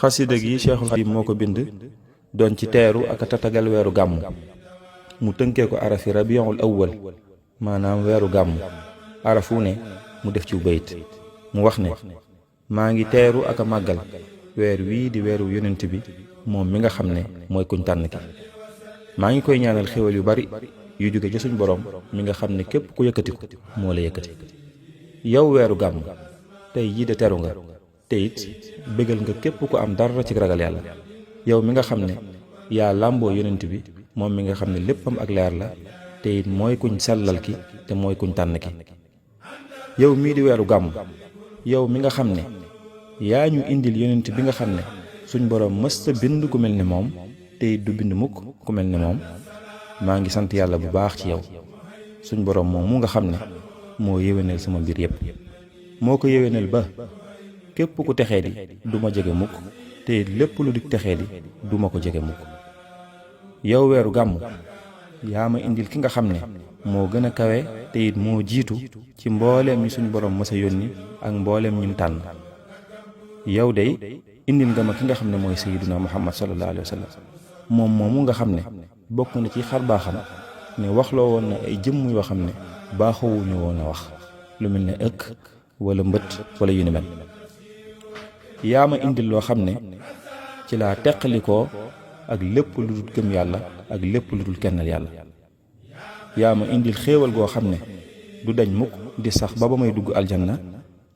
xasida gi Cheikhul Khadim moo ko bind doon ci teeru ak a tatagal weeru gàmmu mu tënkee ko arafi rabiul awwal maanaam weeru gàmmu arafu ne mu def ci bayit mu wax ne maa ngi teeru ak a màggal weer wii di weeru yonent bi moom mi nga xam ne mooy kuñ tànn ki maa ngi koy ñaanal xéwal yu bari yu jóge ci suñ borom mi nga xam ne képp ku yëkkatiku moo la yëkkati yow weeru gàmmu tey jii de teru nga te it bégal nga képp ku am dara ci ragal yàlla yow mi nga xam ne yaa làmboo yonent bi moom mi nga xam ne léppam ak leer la te it mooy kuñ sellal ki te mooy kuñ tànn ki yow mii di weeru gàmmu yow mi nga xam ne yaa ñu indil yonent bi nga xam ne suñ borom mësta bind ku mel ni moom te it du bind mukk ku mel ni moom maa ngi sant yàlla bu baax ci yow suñ borom moom mu nga xam ne moo yéwénal sama mbir yépp moo ko yéwénal ba képp ku texee di du ma jege mukk te lépp lu di texee di du ma ko jege mukk yow weeru gàmmu yaa ma indil ki nga xam ne moo gën a kawe te it moo jiitu ci mbooleem ñi suñ borom mësa yónni ak mbooleem ñim tànn yow day indil nga ma ki nga xam ne mooy sayyiduna muhammad sallallahu alayhi wa sallam moom moomu nga xam ne bokk na ci xar baaxam ne waxloo woon na ay jëmm yoo xam ne baaxoowuñu woon a wax lu mel ne ëkk wala mbët wala yu ni mel yaa ma indil loo xam ne ci laa teqalikoo ak lépp lu dul gëm yàlla ak lépp lu dul kennal yàlla yaa ma indil xéewal goo xam ne du dañ mukk di sax ba may dugg aljanna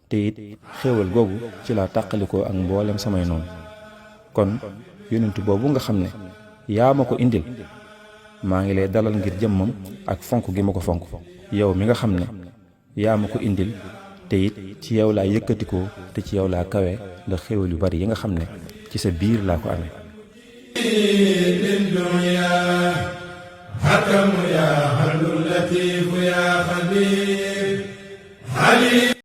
te it xéewal googu ci laa tàqalikoo ak mboolem samay noonu kon yonent boobu nga xam ne yaa ma ko indil maa ngi lay dalal ngir jëmmam ak fonk gi ma ko fonk yow mi nga xam ne yaa ma ko indil te it ci yow laa yëkkatikoo te ci yow laa kawe ndax xéewal yu bari yi nga xam ne ci sa biir laa ko amee حكم يا حل اللطيف يا خبير